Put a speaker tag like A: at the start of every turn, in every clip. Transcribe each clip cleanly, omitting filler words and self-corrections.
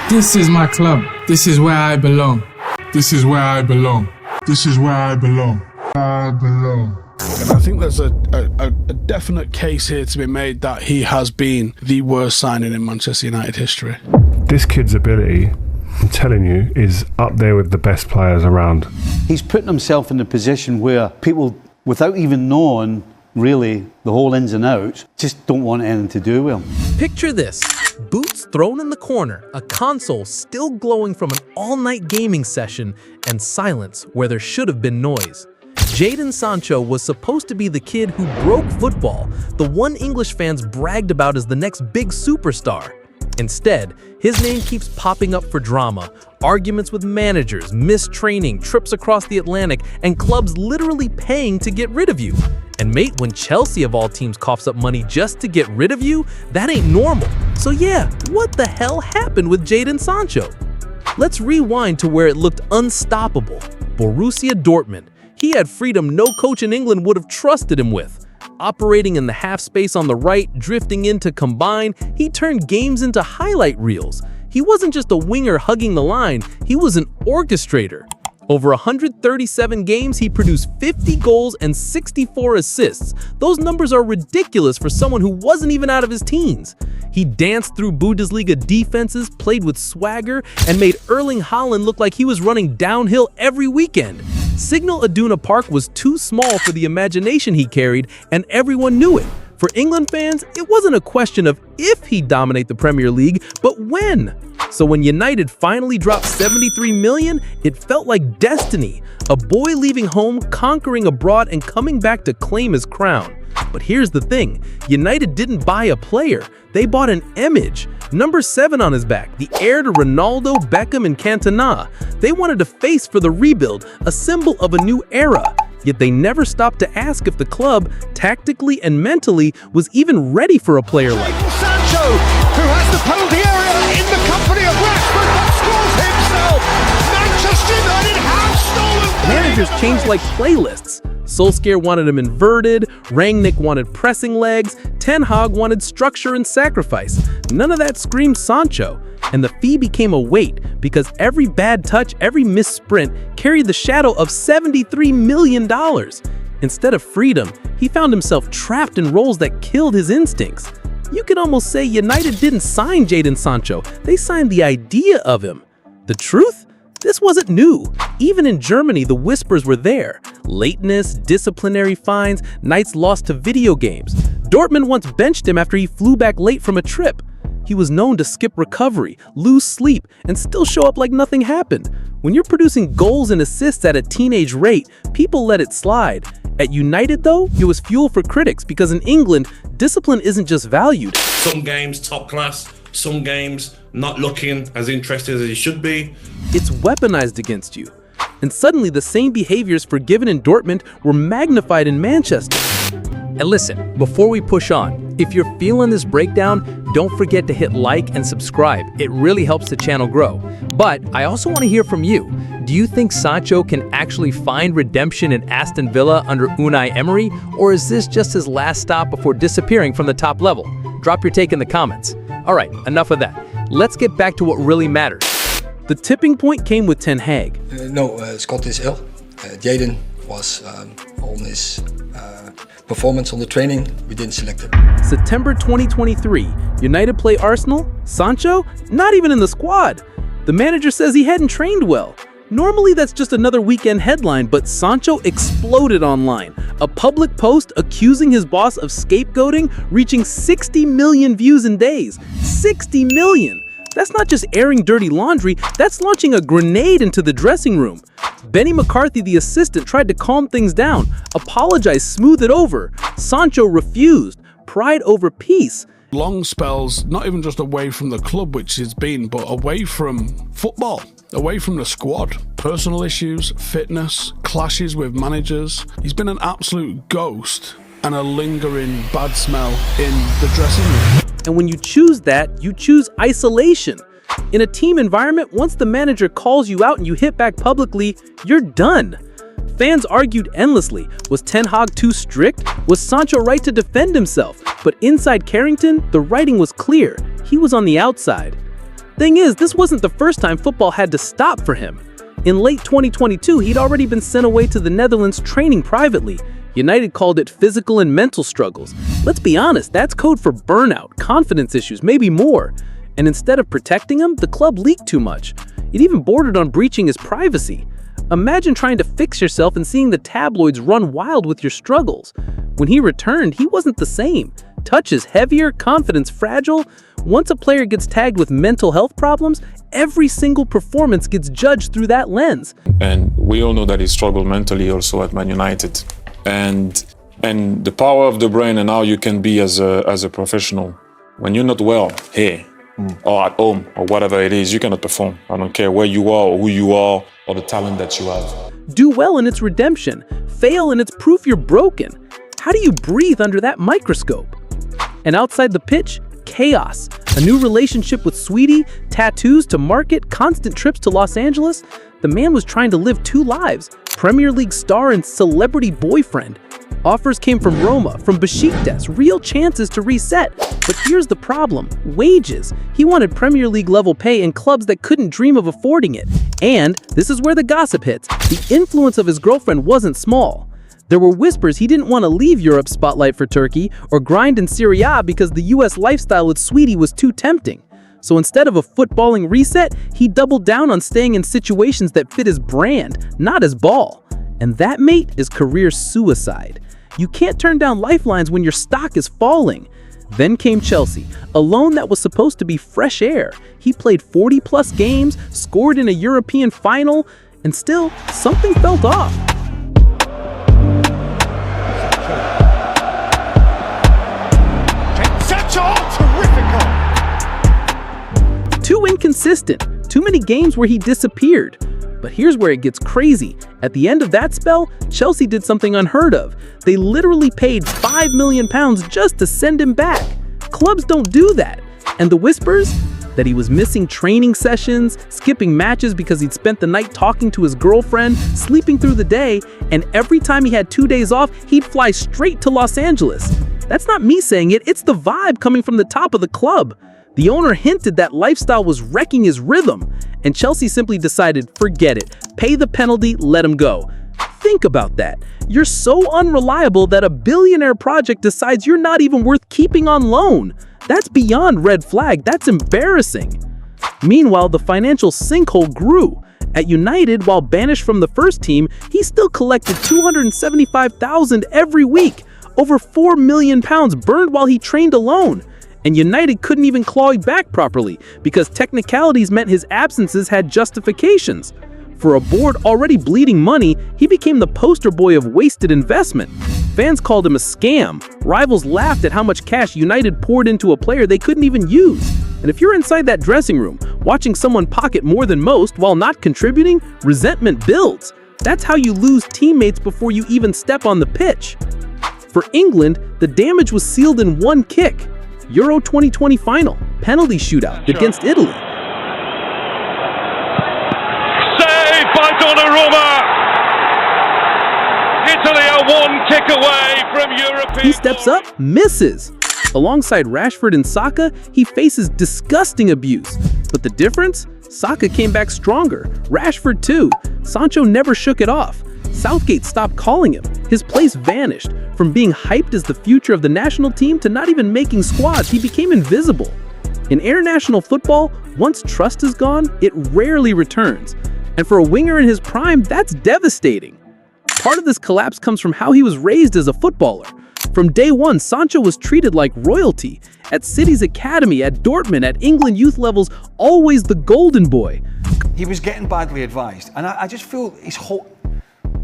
A: This is my club. This is where I belong. This is where I belong. This is where I belong. I belong.
B: And I think there's a definite case here to be made that he has been the worst signing in Manchester United history.
C: This kid's ability, I'm telling you, is up there with the best players around.
D: He's putting himself in a position where people, without even knowing really the whole ins and outs, just don't want anything to do with him.
E: Picture this. Boots thrown in the corner, a console still glowing from an all-night gaming session, and silence where there should have been noise. Jadon Sancho was supposed to be the kid who broke football, the one English fans bragged about as the next big superstar. Instead, his name keeps popping up for drama, arguments with managers, missed training, trips across the Atlantic, and clubs literally paying to get rid of you. And mate, when Chelsea of all teams coughs up money just to get rid of you, that ain't normal. So yeah, what the hell happened with Jadon Sancho? Let's rewind to where it looked unstoppable. Borussia Dortmund. He had freedom no coach in England would have trusted him with. Operating in the half space on the right, drifting into combine, he turned games into highlight reels. He wasn't just a winger hugging the line, he was an orchestrator. Over 137 games, he produced 50 goals and 64 assists. Those numbers are ridiculous for someone who wasn't even out of his teens. He danced through Bundesliga defenses, played with swagger, and made Erling Haaland look like he was running downhill every weekend. Signal Iduna Park was too small for the imagination he carried, and everyone knew it. For England fans, it wasn't a question of if he'd dominate the Premier League, but when. So when United finally dropped $73 million, it felt like destiny. A boy leaving home, conquering abroad, and coming back to claim his crown. But here's the thing, United didn't buy a player, they bought an image. Number 7 on his back, the heir to Ronaldo, Beckham, and Cantona. They wanted a face for the rebuild, a symbol of a new era. Yet they never stopped to ask if the club, tactically and mentally, was even ready for a player like
F: Jadon Sancho, who has the penalty area in the company of Rashford, but scores himself. Manchester United have stolen.
E: Managers changed like playlists. Solskjaer wanted him inverted, Rangnick wanted pressing legs, Ten Hag wanted structure and sacrifice. None of that screamed Sancho. And the fee became a weight because every bad touch, every missed sprint carried the shadow of $73 million. Instead of freedom, he found himself trapped in roles that killed his instincts. You can almost say United didn't sign Jadon Sancho, they signed the idea of him. The truth? This wasn't new. Even in Germany, the whispers were there. Lateness, disciplinary fines, nights lost to video games. Dortmund once benched him after he flew back late from a trip. He was known to skip recovery, lose sleep, and still show up like nothing happened. When you're producing goals and assists at a teenage rate, people let it slide. At United, though, it was fuel for critics because in England, discipline isn't just valued.
G: Some games top class, some games not looking as interested as he should be.
E: It's weaponized against you. And suddenly the same behaviors forgiven in Dortmund were magnified in Manchester.
H: And listen, before we push on, if you're feeling this breakdown, don't forget to hit like and subscribe. It really helps the channel grow. But I also want to hear from you. Do you think Sancho can actually find redemption in Aston Villa under Unai Emery? Or is this just his last stop before disappearing from the top level? Drop your take in the comments. All right, enough of that. Let's get back to what really matters.
E: The tipping point came with Ten Hag.
I: Scott is ill. Jadon was on his performance on the training. We didn't select him.
E: September 2023, United play Arsenal. Sancho? Not even in the squad. The manager says he hadn't trained well. Normally that's just another weekend headline, but Sancho exploded online. A public post accusing his boss of scapegoating, reaching 60 million views in days. 60 million! That's not just airing dirty laundry, that's launching a grenade into the dressing room. Benny McCarthy, the assistant, tried to calm things down, apologize, smooth it over. Sancho refused. Pride over peace.
B: Long spells, not even just away from the club, which he's been, but away from football, away from the squad. Personal issues, fitness, clashes with managers. He's been an absolute ghost and a lingering bad smell in the dressing room.
E: And when you choose that, you choose isolation. In a team environment, once the manager calls you out and you hit back publicly, you're done. Fans argued endlessly. Was Ten Hag too strict? Was Sancho right to defend himself? But inside Carrington, the writing was clear. He was on the outside. Thing is, this wasn't the first time football had to stop for him. In late 2022, he'd already been sent away to the Netherlands training privately. United called it physical and mental struggles. Let's be honest, that's code for burnout, confidence issues, maybe more. And instead of protecting him, the club leaked too much. It even bordered on breaching his privacy. Imagine trying to fix yourself and seeing the tabloids run wild with your struggles. When he returned, he wasn't the same. Touch is heavier, confidence fragile. Once a player gets tagged with mental health problems, every single performance gets judged through that lens.
J: And we all know that he struggled mentally also at Man United. And the power of the brain and how you can be as a professional. When you're not well here or at home or whatever it is, you cannot perform. I don't care where you are or who you are or the talent that you have.
E: Do well and it's redemption. Fail and it's proof you're broken. How do you breathe under that microscope? And outside the pitch, chaos. A new relationship with Sweetie, tattoos to market, constant trips to Los Angeles. The man was trying to live two lives, Premier League star and celebrity boyfriend. Offers came from Roma, from Besiktas, real chances to reset. But here's the problem, wages. He wanted Premier League level pay in clubs that couldn't dream of affording it. And this is where the gossip hits. The influence of his girlfriend wasn't small. There were whispers he didn't want to leave Europe's spotlight for Turkey or grind in Serie A because the US lifestyle with Sweetie was too tempting. So instead of a footballing reset, he doubled down on staying in situations that fit his brand, not his ball. And that, mate, is career suicide. You can't turn down lifelines when your stock is falling. Then came Chelsea, a loan that was supposed to be fresh air. He played 40-plus games, scored in a European final, and still, something felt off. Too inconsistent, too many games where he disappeared. But here's where it gets crazy. At the end of that spell, Chelsea did something unheard of. They literally paid £5 million just to send him back. Clubs don't do that. And the whispers? That he was missing training sessions, skipping matches because he'd spent the night talking to his girlfriend, sleeping through the day, and every time he had 2 days off, he'd fly straight to Los Angeles. That's not me saying it, it's the vibe coming from the top of the club. The owner hinted that lifestyle was wrecking his rhythm, and Chelsea simply decided, forget it, pay the penalty, let him go. Think about that. You're so unreliable that a billionaire project decides you're not even worth keeping on loan. That's beyond red flag, that's embarrassing. Meanwhile, the financial sinkhole grew. At United, while banished from the first team, he still collected $275,000 every week, over £4 million burned while he trained alone. And United couldn't even claw him back properly because technicalities meant his absences had justifications. For a board already bleeding money, he became the poster boy of wasted investment. Fans called him a scam. Rivals laughed at how much cash United poured into a player they couldn't even use. And if you're inside that dressing room, watching someone pocket more than most while not contributing, resentment builds. That's how you lose teammates before you even step on the pitch. For England, the damage was sealed in one kick. Euro 2020 final, penalty shootout against Italy.
F: Saved by Donnarumma! Italy are one kick away from European.
E: He steps up, misses. Alongside Rashford and Saka, he faces disgusting abuse. But the difference? Saka came back stronger. Rashford too. Sancho never shook it off. Southgate stopped calling him. His place vanished. From being hyped as the future of the national team to not even making squads, he became invisible. In international football, once trust is gone, it rarely returns. And for a winger in his prime, that's devastating. Part of this collapse comes from how he was raised as a footballer. From day one, Sancho was treated like royalty. At City's academy, at Dortmund, at England youth levels, always the golden boy.
K: He was getting badly advised, and I just feel his whole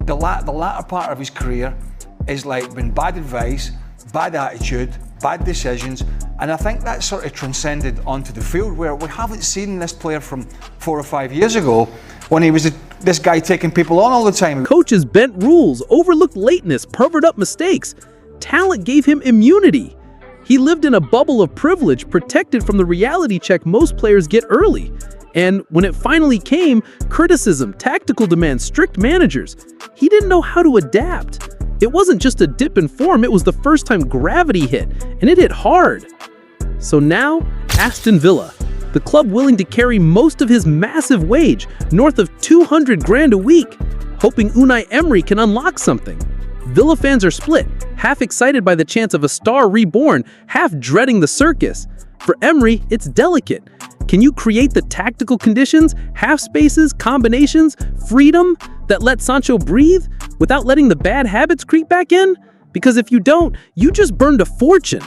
K: the latter part of his career is like been bad advice, bad attitude, bad decisions, and I think that sort of transcended onto the field where we haven't seen this player from 4 or 5 years ago when he was this guy taking people on all the time.
E: Coaches bent rules, overlooked lateness, covered up mistakes. Talent gave him immunity. He lived in a bubble of privilege, protected from the reality check most players get early. And when it finally came, criticism, tactical demands, strict managers, he didn't know how to adapt. It wasn't just a dip in form, it was the first time gravity hit, and it hit hard. So now, Aston Villa. The club willing to carry most of his massive wage, north of 200 grand a week, hoping Unai Emery can unlock something. Villa fans are split, half excited by the chance of a star reborn, half dreading the circus. For Emery, it's delicate. Can you create the tactical conditions, half spaces, combinations, freedom that let Sancho breathe without letting the bad habits creep back in? Because if you don't, you just burned a fortune.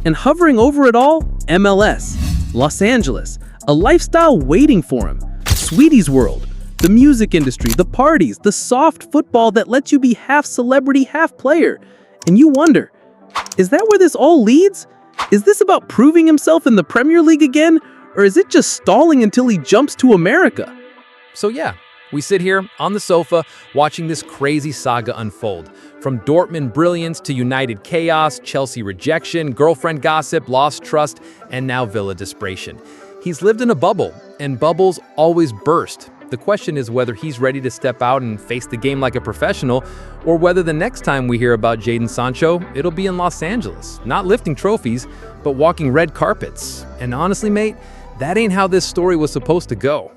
E: And hovering over it all, MLS, Los Angeles, a lifestyle waiting for him. Sweetie's World, the music industry, the parties, the soft football that lets you be half celebrity, half player. And you wonder, is that where this all leads? Is this about proving himself in the Premier League again? Or is it just stalling until he jumps to America?
H: So yeah, we sit here on the sofa watching this crazy saga unfold. From Dortmund brilliance to United chaos, Chelsea rejection, girlfriend gossip, lost trust, and now Villa desperation. He's lived in a bubble, and bubbles always burst. The question is whether he's ready to step out and face the game like a professional, or whether the next time we hear about Jadon Sancho, it'll be in Los Angeles, not lifting trophies, but walking red carpets. And honestly, mate, that ain't how this story was supposed to go.